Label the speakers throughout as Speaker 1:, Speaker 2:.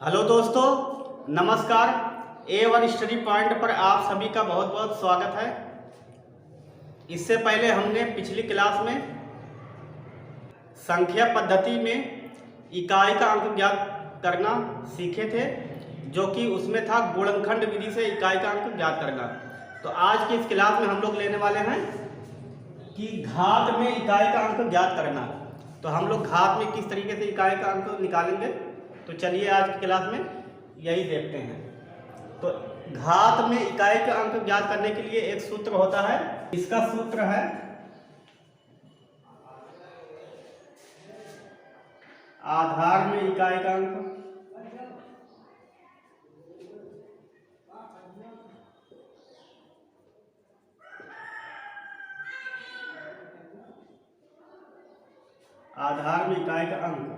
Speaker 1: Hello दोस्तों, नमस्कार। A1 study point पर आप सभी का बहुत बहुत स्वागत है। इससे पहले हमने पिछली क्लास में संख्या पद्धति में इकाई का अंक ज्ञात करना सीखे थे, जो कि उसमें था गुणनखंड विधि से इकाई का अंक ज्ञात करना। तो आज की इस क्लास में हम लोग लेने वाले हैं कि घात में इकाई का अंक ज्ञात करना। तो हम लोग घात में किस तरीके से इकाई का अंक निकालेंगे, तो चलिए आज की क्लास में यही देखते हैं। तो घात में इकाई का अंक ज्ञात करने के लिए एक सूत्र होता है। इसका सूत्र है आधार में इकाई का अंक आधार में इकाई का अंक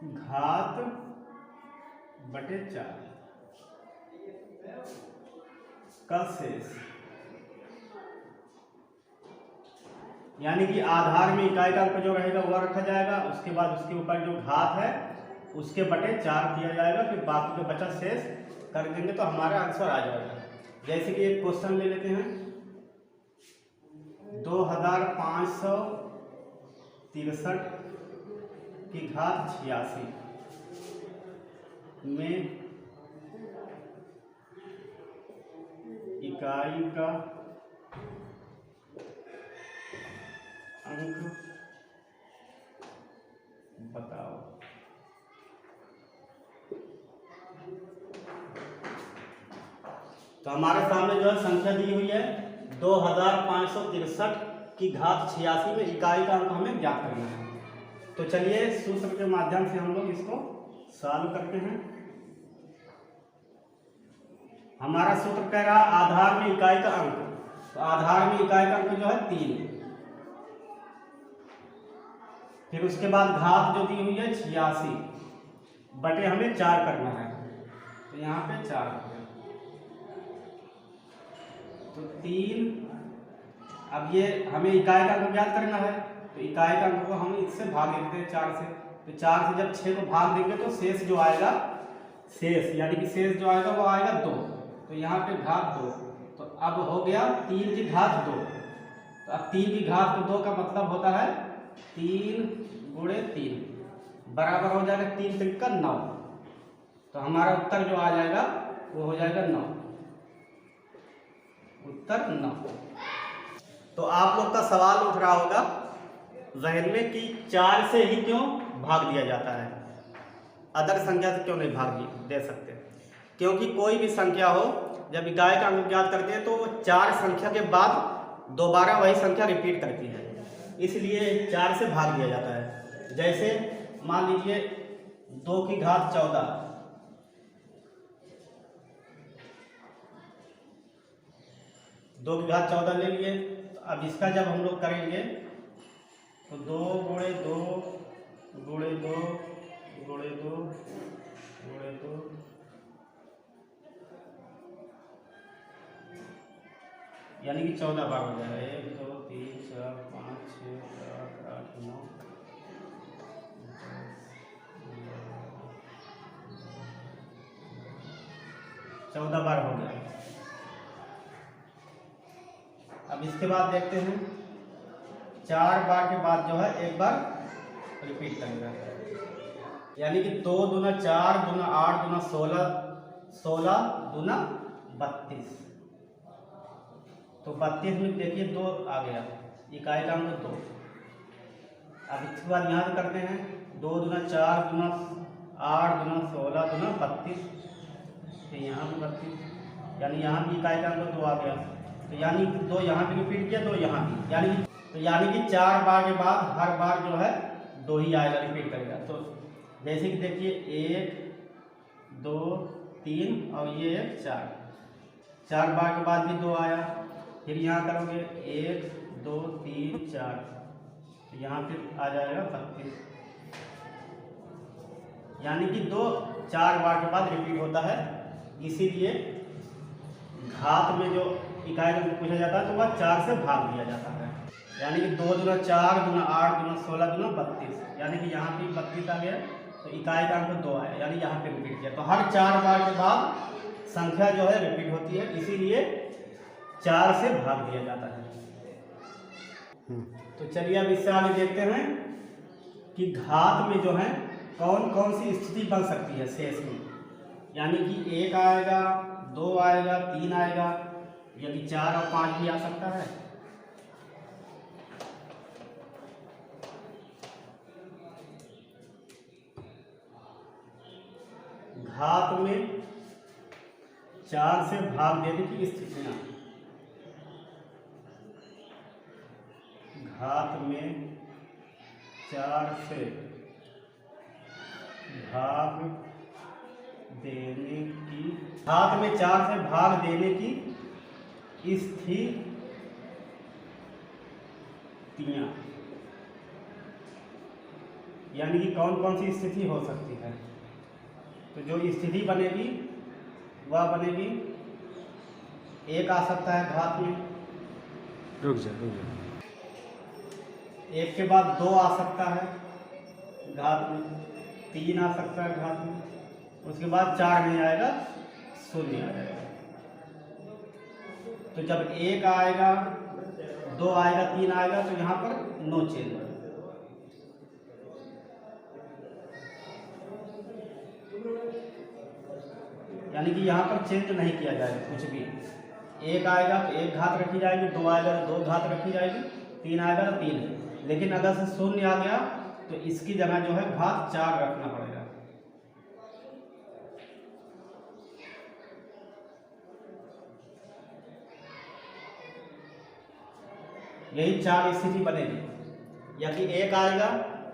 Speaker 1: घात बटे 4 का शेष, यानी कि आधार में इकाई का अंक जो रहेगा वह रखा जाएगा। उसके बाद उसके ऊपर जो घात है उसके बटे 4 दिया जाएगा, फिर बाकी जो बचा शेष कर देंगे तो हमारा आंसर आ जाएगा। जैसे कि एक क्वेश्चन ले लेते हैं, 2563 की घात 86 में इकाई का अंक बताओ। तो हमारे सामने जो है संख्या दी हुई है 2563 की घात 86 में इकाई का अंक हमें ज्ञात करना है। तो चलिए सूत्र के माध्यम से हम लोग इसको सॉल्व करते हैं। हमारा सूत्र कह रहा है आधार में इकाई का अंक। तो आधार में इकाई का अंक जो है 3, फिर उसके बाद घात जो दी हुई है 86 बटे हमें 4 करना है। तो यहाँ पे 4 हो गया, तो 3। अब ये हमें इकाई का अंक ज्ञात करना है, तो इकाई का अंक को हम इससे भाग देते हैं 4 से। तो 4 से जब 6 को भाग देंगे तो शेष जो आएगा, शेष यानी कि शेष जो आएगा वो आएगा 2। तो यहाँ पे घात 2, तो अब हो गया 3 की घात 2। तो अब 3 की घात 2 का मतलब होता है 3 गुणे 3 बराबर हो जाएगा 3 त्रिका 9। तो हमारा उत्तर जो आ जाएगा वो हो जाएगा 9, उत्तर 9। तो आप लोग का सवाल उठ रहा होगा जहन में कि 4 से ही क्यों भाग दिया जाता है, अदर संख्या से क्यों नहीं भाग दे सकते। क्योंकि कोई भी संख्या हो, जब इकाई का अंक ज्ञात करते हैं तो वो 4 संख्या के बाद दोबारा वही संख्या रिपीट करती है, इसलिए 4 से भाग दिया जाता है। जैसे मान लीजिए 2 की घात 14, 2 की घात 14 ले लिए। अब इसका जब हम लोग करेंगे तो 2 गुणे 2 गुणे 2 गुणे 2 गुणे 2, यानी कि 14 बार हो जाएगा। 1 2 3 4 5 6 7 8 9 14 बार हो गया। अब इसके बाद देखते हैं 4 बार के बाद जो है एक बार रिपीट करेगा, यानी कि 2 दूना 4 दूना 8 दूना 16 16 दूना 32। तो 32 में देखिए 2 आ गया, इकाई का अंक 2। अब इसके बाद यहाँ से करते हैं 2 दूना 4 दूना 8 दूना 16 दूना 32। तो यहाँ भी 32, यानी यहाँ भी इकाई का अंक 2 आ गया। तो यानी 2 यहाँ भी रिपीट किया, 2 यहाँ भी, यानी कि 4 बार के बाद हर बार जो है 2 ही आएगा, रिपीट करेगा। तो जैसे कि देखिए 1 2 3 और ये 4 बार के बाद भी 2 आया। फिर यहाँ करोगे 1 2 3 4, तो यहाँ फिर आ जाएगा 32, यानी कि 2 4 बार के बाद रिपीट होता है। इसीलिए घात में जो इकाई का पूछा जाता है तो वह 4 से भाग दिया जाता है। यानी कि 2 दूना 4 दूना 8 दूना 16 दूना 32, यानी कि यहाँ पे 32 आ गया तो इकाई का अंक 2 आया, यानी यहाँ पे रिपीट किया। तो हर 4 बार के बाद संख्या जो है रिपीट होती है, इसीलिए 4 से भाग दिया जाता है। तो चलिए अब इससे आगे देखते हैं कि घात में जो है कौन कौन सी स्थिति बन सकती है शेष में, यानी कि 1 आएगा, 2 आएगा, 3 आएगा, यदि 4 और 5 भी आ सकता है। घात में 4 से भाग देने की स्थितियां, घात में 4 से भाग देने की, घात में 4 से भाग देने की स्थितियां, यानी कि कौन कौन सी स्थिति हो सकती है। तो जो स्थिति बनेगी वह बनेगी, 1 आ सकता है घात में,
Speaker 2: रुक जा
Speaker 1: 1 के बाद 2 आ सकता है घात में, 3 आ सकता है घात में, उसके बाद 4 नहीं आएगा, 0 आ जाएगा। तो जब 1 आएगा, 2 आएगा, 3 आएगा तो यहाँ पर नो चेंज होगा। यानी कि यहाँ पर चेंज नहीं किया जाएगा कुछ भी। 1 आएगा तो 1 घात रखी जाएगी, 2 आएगा तो 2 घात रखी जाएगी, 3 आएगा तो 3। लेकिन अगर से 0 आ गया तो इसकी जगह जो है घात 4 रखना पड़ेगा। यही 4 स्थिति बनेगी। यदि 1 आएगा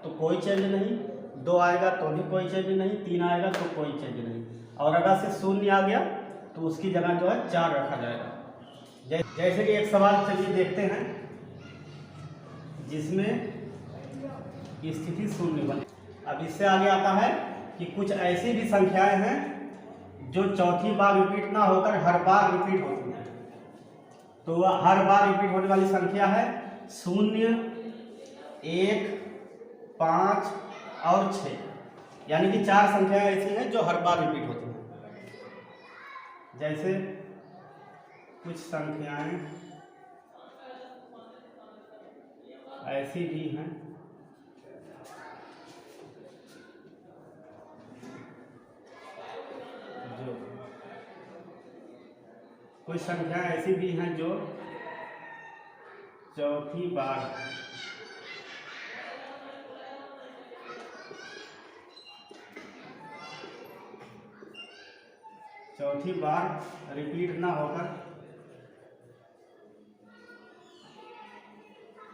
Speaker 1: तो कोई चेंज नहीं, 2 आएगा तो भी कोई चेंज नहीं, 3 आएगा तो कोई चेंज नहीं, और अगर से 0 आ गया तो उसकी जगह जो है 4 रखा जाएगा। जैसे कि एक सवाल चलिए देखते हैं जिसमें स्थिति 0 बने। अब इससे आगे आता है कि कुछ ऐसी भी संख्याएं हैं जो चौथी बार रिपीट ना होकर हर बार रिपीट होती हैं। तो वह हर बार रिपीट होने वाली संख्या है 0, 1, 5 और 6, यानी कि 4 संख्याएं ऐसी हैं जो हर बार रिपीट होती हैं। जैसे कुछ संख्याएं ऐसी भी हैं जो, कुछ संख्याएं ऐसी भी हैं जो चौथी बार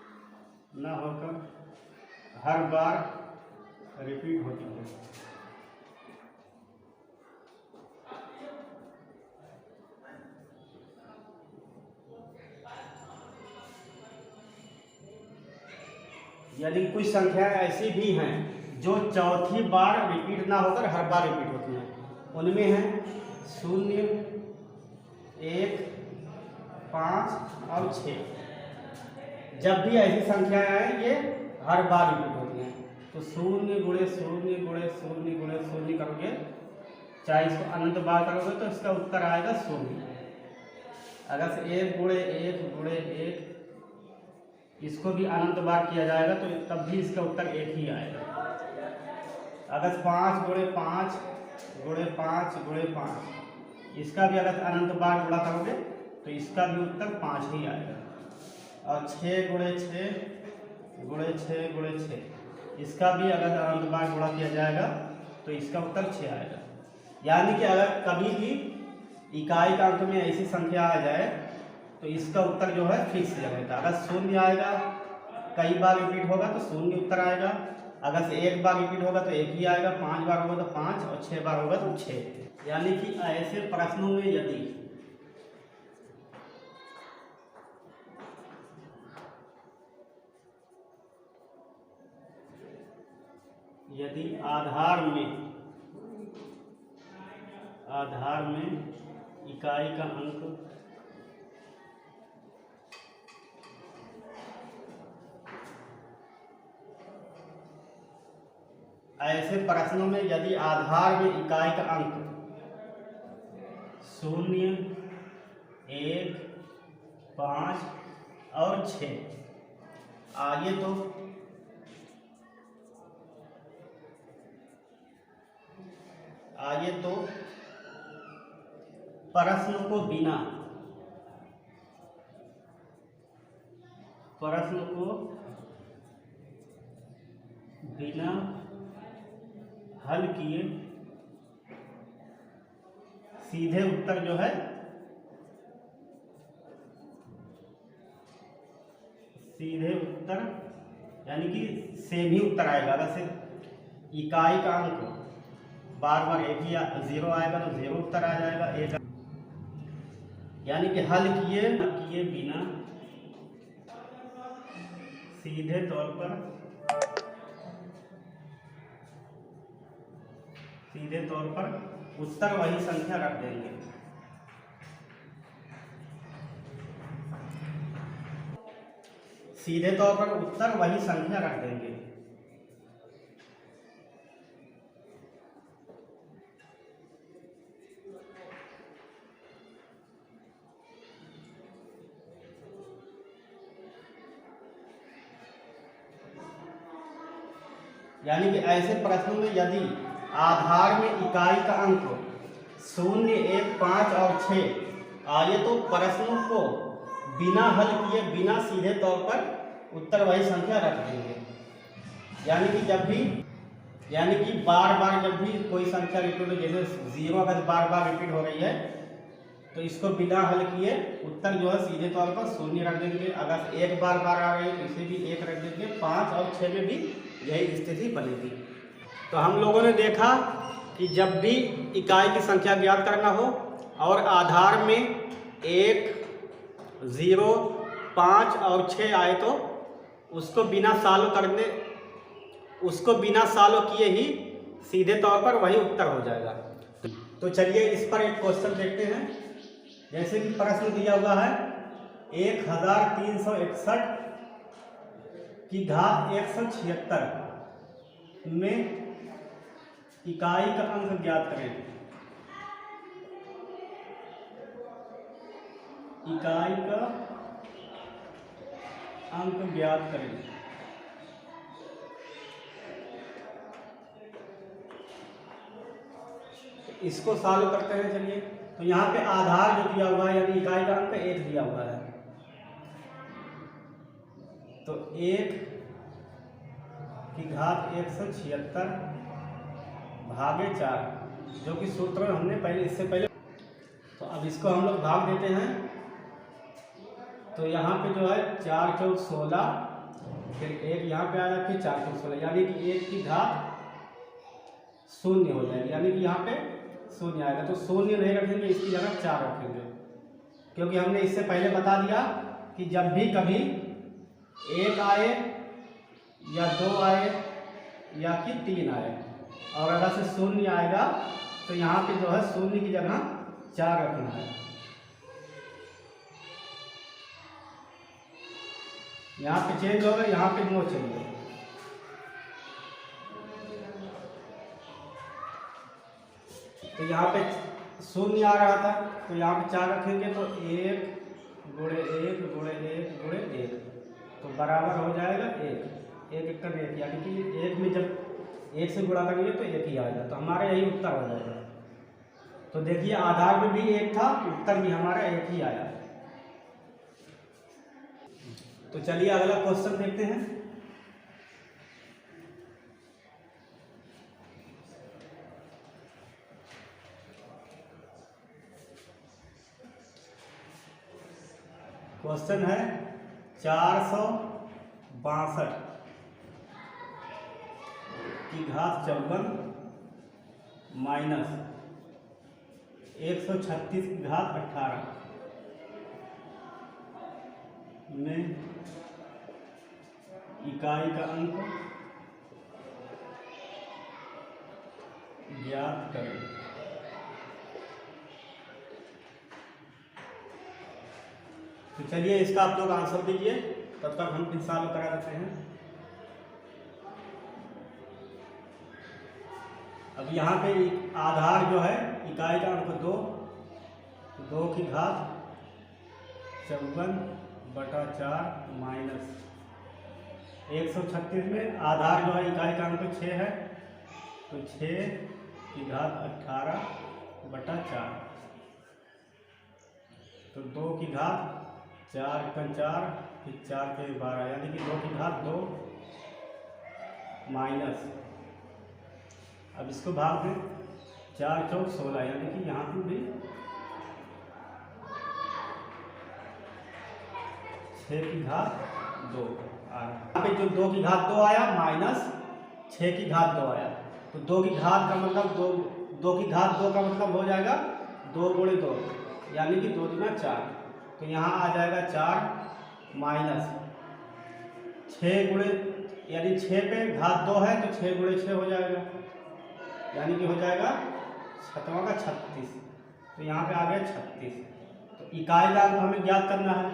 Speaker 1: रिपीट ना होकर हर बार रिपीट होती है। यानी कुछ संख्याएं ऐसी भी हैं जो चौथी बार रिपीट ना होकर हर बार रिपीट होती हैं। उनमें हैं 0, 1, 5 और 6। जब भी ऐसी संख्याएं आए ये हर बार रिपीट होती हैं। तो 0 गुणे 0 गुणे 0 गुणे 0 करोगे, चाहे इसको अनंत बार करोगे तो इसका उत्तर आएगा 0। अगर से 1 गुणे 1 गुणे 1 इसको भी अनंत बार किया जाएगा तो तब भी इसका उत्तर 1 ही आएगा। अगर 5 गुणे 5 गुणे 5 गुणे 5 इसका भी अगर अनंत बार गुणा करोगे तो इसका भी उत्तर 5 ही आएगा। और 6 गुणे 6 गुणे 6 गुणे 6 इसका भी अगर अनंत बार गुणा किया जाएगा तो इसका उत्तर 6 आएगा। यानी कि अगर कभी भी इकाई का अंक में ऐसी संख्या आ जाए तो इसका उत्तर जो है फिक्स रहेगा। अगर 0 आएगा, कई बार रिपीट होगा तो 0 उत्तर आएगा। अगर से 1 बार रिपीट होगा तो 1 ही आएगा, 5 बार होगा तो 5 और 6 बार होगा तो 6। यानी कि ऐसे प्रश्नों में यदि आधार में इकाई का अंक ऐसे प्रश्नों में यदि आधार में इकाई का अंक 0, 1, 5 और 6 आइए तो प्रश्न को बिना हल किए सीधे उत्तर जो है यानी कि सेम ही उत्तर आएगा। वैसे इकाई का अंक बार बार एक ही 0 आएगा तो 0 उत्तर आ जाएगा। एक यानी कि हल किए बिना सीधे तौर पर उत्तर वही संख्या रख देंगे। सीधे तौर पर उत्तर वही संख्या रख देंगे। यानी कि ऐसे प्रश्नों में यदि आधार में इकाई का अंक 0, 1, 5 और 6 आए तो प्रश्नों को बिना हल किए बिना सीधे तौर पर उत्तर वही संख्या रख देंगे। यानी कि बार बार जब भी कोई संख्या रिपीट हो, जैसे 0 अगर बार बार रिपीट हो रही है तो इसको बिना हल किए उत्तर जो है सीधे तौर पर 0 रख देंगे। अगर 1 बार बार आ रही है तो इसे भी 1 रख देंगे। 5 और 6 में भी यही स्थिति बनेगी। तो हम लोगों ने देखा कि जब भी इकाई की संख्या ज्ञात करना हो और आधार में 1, 0, 5 और 6 आए तो उसको बिना सॉल्व किए ही सीधे तौर पर वही उत्तर हो जाएगा। तो चलिए इस पर एक क्वेश्चन देखते हैं। जैसे कि प्रश्न दिया हुआ है 1361 की घात 176 में इकाई का अंक ज्ञात करें। इकाई का अंक ज्ञात करें। इसको सॉल्व करते हैं। चलिए, तो यहाँ पे आधार जो दिया हुआ है यानी इकाई का अंक 1 दिया हुआ है, तो 1 की घात 176 भागे 4 जो कि सूत्र हमने इससे पहले। तो अब इसको हम लोग भाग देते हैं। तो यहाँ पे जो है 4 चौक 16, फिर 1 यहाँ पे आया, फिर 4 चौक 16, यानी कि 1 की घात 0 हो जाएगी। यानी कि यहाँ पे 0 आएगा। तो 0 नहीं रखेंगे, इसकी जगह 4 रखेंगे, क्योंकि हमने इससे पहले बता दिया कि जब भी कभी 1 आए या 2 आए या कि 3 आए और अगर से 0 आएगा तो यहाँ पे जो है 0 की जगह 4 रखना है। यहाँ पे चेंज होगा, यहाँ पे नो चेंज होगा। तो यहाँ पे 0 आ रहा था तो यहाँ पे 4 रखेंगे, तो 1 गुणे 1 गुणे 1 गुणे 1 तो बराबर हो जाएगा 1। 1 1 यानी कि 1 में जब 1 से गुणा करेंगे तो 1 ही आएगा। तो हमारा यही उत्तर हो जाएगा। तो देखिए आधार में भी 1 था, उत्तर भी हमारा 1 ही आया। तो चलिए अगला क्वेश्चन देखते हैं। क्वेश्चन है 462 की घात 54 माइनस 136 की घात 18 में इकाई का अंक ज्ञात करें। तो चलिए इसका आप लोग आंसर दीजिए, तब तक हम फिर सॉल्व करा देते हैं। अब यहाँ पे आधार जो है इकाई का अंक 2, 2 की घात 54/4 माइनस 136 में आधार जो है इकाई का अंक 6 है, तो 6 की घात 18/4, तो 2 की घात 4 का 4, फिर 4 के 12, यानी कि 2 की घात 2 माइनस, अब इसको भाग दें, 4 चौक 16, यानी कि यहाँ पर भी 6 की घात 2 आ रहा। यहाँ पे जो 2 की घात 2 आया माइनस 6 की घात 2 आया, तो 2 की घात का मतलब 2 की घात 2 का मतलब हो जाएगा 2 गुणे 2, यानी कि 2 दूना 4, तो यहाँ आ जाएगा 4 माइनस 6 गुणे, यानी 6 पे घात 2 है तो 6 गुणे 6 हो जाएगा, यानी कि हो जाएगा 7वां का 36, तो यहाँ पे आ गया 36। तो इकाई का अंक हमें ज्ञात करना है,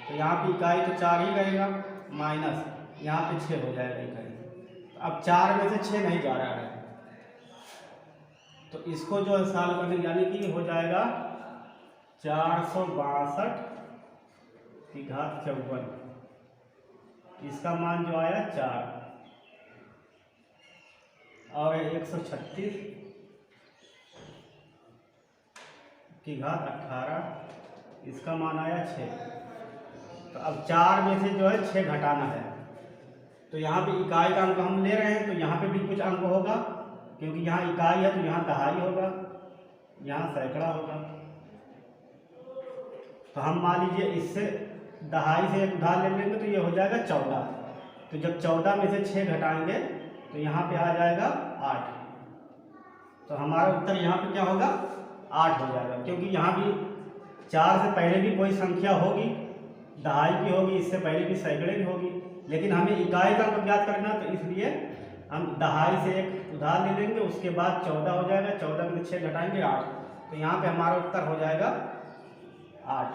Speaker 1: तो यहाँ पे इकाई तो 4 ही रहेगा, माइनस यहाँ पे 6 हो जाएगा इकाई। तो अब 4 में से 6 नहीं जा रहा है, तो इसको जो है सॉल्व करने, यानी कि हो जाएगा 462 की घात 54, इसका मान जो आया 4, और 136 की घात 18, इसका मान आया 6। तो अब 4 में से जो है 6 घटाना है, तो यहाँ पे इकाई का अंक हम ले रहे हैं, तो यहाँ पे भी कुछ अंक होगा, क्योंकि यहाँ इकाई है तो यहाँ दहाई होगा, यहाँ सैकड़ा होगा। तो हम मान लीजिए इससे दहाई से एक उधार ले लेंगे, तो ये हो जाएगा 14, तो जब 14 में से 6 घटाएंगे तो यहाँ पे आ जाएगा 8, तो हमारा उत्तर यहाँ पे क्या होगा 8 हो जाएगा, क्योंकि यहाँ भी 4 से पहले भी कोई संख्या होगी, दहाई की होगी, इससे पहले भी सैकड़े की होगी, लेकिन हमें इकाई का अंक ज्ञात करना, तो इसलिए हम दहाई से एक उधार ले लेंगे, उसके बाद 14 हो जाएगा, 14 में 6 घटाएंगे 8, तो यहाँ पे हमारा उत्तर हो जाएगा 8।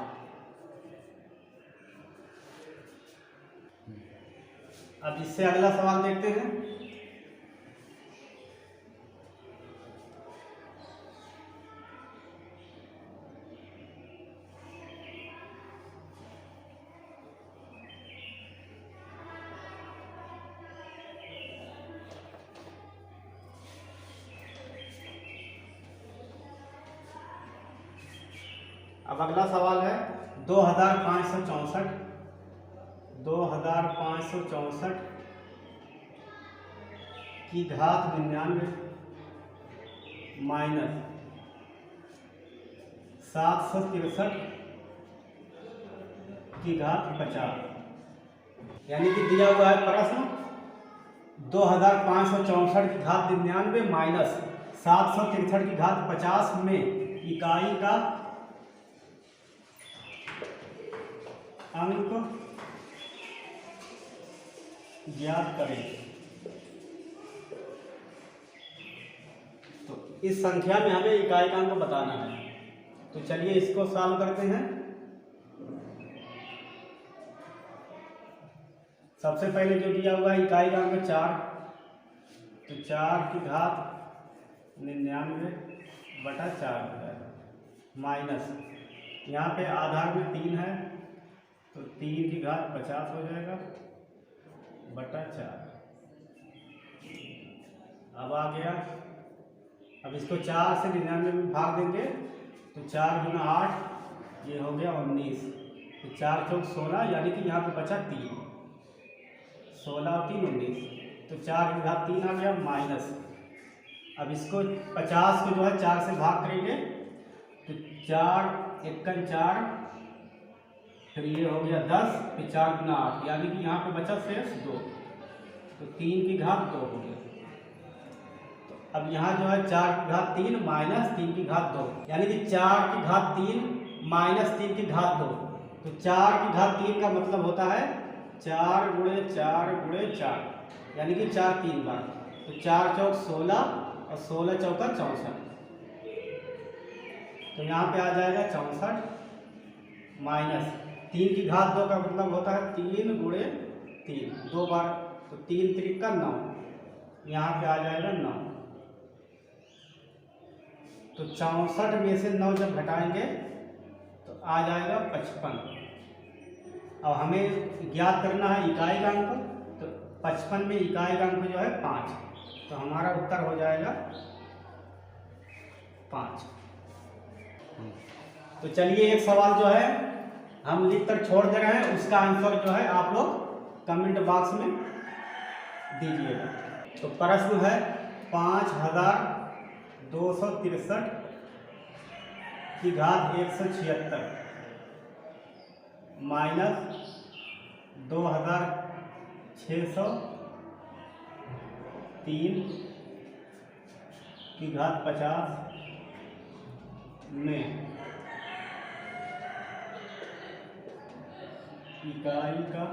Speaker 1: अब इससे अगला सवाल देखते हैं। अब अगला सवाल है 2564 की घात 99 माइनस 763 की घात 50, यानी कि दिया हुआ है प्रश्न 2564 की घात 99 माइनस 763 की घात 50 में इकाई का अंक ज्ञात करें। तो इस संख्या में हमें इकाई का अंक बताना है, तो चलिए इसको सॉल्व करते हैं। सबसे पहले जो दिया हुआ है इकाई का अंक 4, तो 4 की घात 99/4 होता है, माइनस यहाँ पे आधार में 3 है, तो 3 की घात 50 हो जाएगा बटा 4। अब आ गया, अब इसको 4 से 99 में भाग देंगे, तो 4 गुना 8, ये हो गया 19, तो 4 चौक 16, यानी कि यहाँ पे बचा 3, 16 और 3 19, तो 4 की घात 3 आ गया माइनस। अब इसको 50 को जो है 4 से भाग करेंगे, तो 4 1 4, फिर ये हो गया 10, फिर 4 गुना 8, यानी कि यहाँ पे बचा शेष 2, तो 3 की घात 2 हो गया। तो अब यहाँ जो है 4 की घात 3 माइनस 3 की घात 2, यानी कि 4 की घात 3 माइनस 3 की घात 2, तो 4 की घात 3 का मतलब होता है 4 गुणे 4 गुणे 4, यानी कि 4 3 बार, तो 4 चौक 16 और 16 चौका 64, तो यहाँ पे आ जाएगा 64 माइनस 3 की घात 2 का मतलब होता है 3 गुणे 3, 2 बार, तो 3 3 का 9, यहाँ पे आ जाएगा 9, तो 64 में से 9 जब घटाएंगे तो आ जाएगा 55। अब हमें ज्ञात करना है इकाई अंक, तो 55 में इकाई अंक जो है 5, तो हमारा उत्तर हो जाएगा 5। तो चलिए एक सवाल जो है हम लिख कर छोड़ दे रहे हैं, उसका आंसर जो है आप लोग कमेंट बॉक्स में दीजिएगा। तो प्रश्न है 5263 की घात 176 माइनस 2603 की घात 50 में इकाई का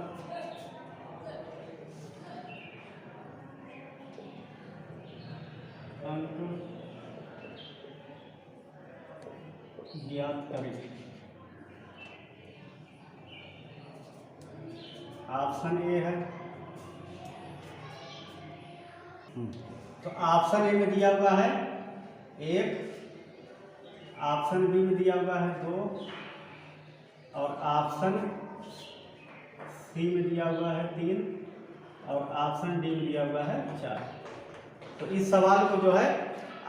Speaker 1: अंक ज्ञात करें। ऑप्शन ए है, तो ऑप्शन ए में दिया हुआ है 1, ऑप्शन बी में दिया हुआ है 2 और ऑप्शन सी में दिया हुआ है 3 और ऑप्शन डी में दिया हुआ है 4। तो इस सवाल को जो है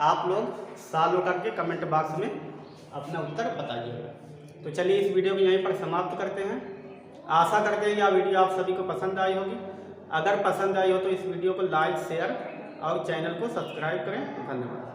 Speaker 1: आप लोग सॉल्व करके कमेंट बॉक्स में अपना उत्तर बताइएगा। तो चलिए इस वीडियो को यहीं पर समाप्त करते हैं। आशा करते हैं यह वीडियो आप सभी को पसंद आई होगी। अगर पसंद आई हो तो इस वीडियो को लाइक, शेयर और चैनल को सब्सक्राइब करें। धन्यवाद।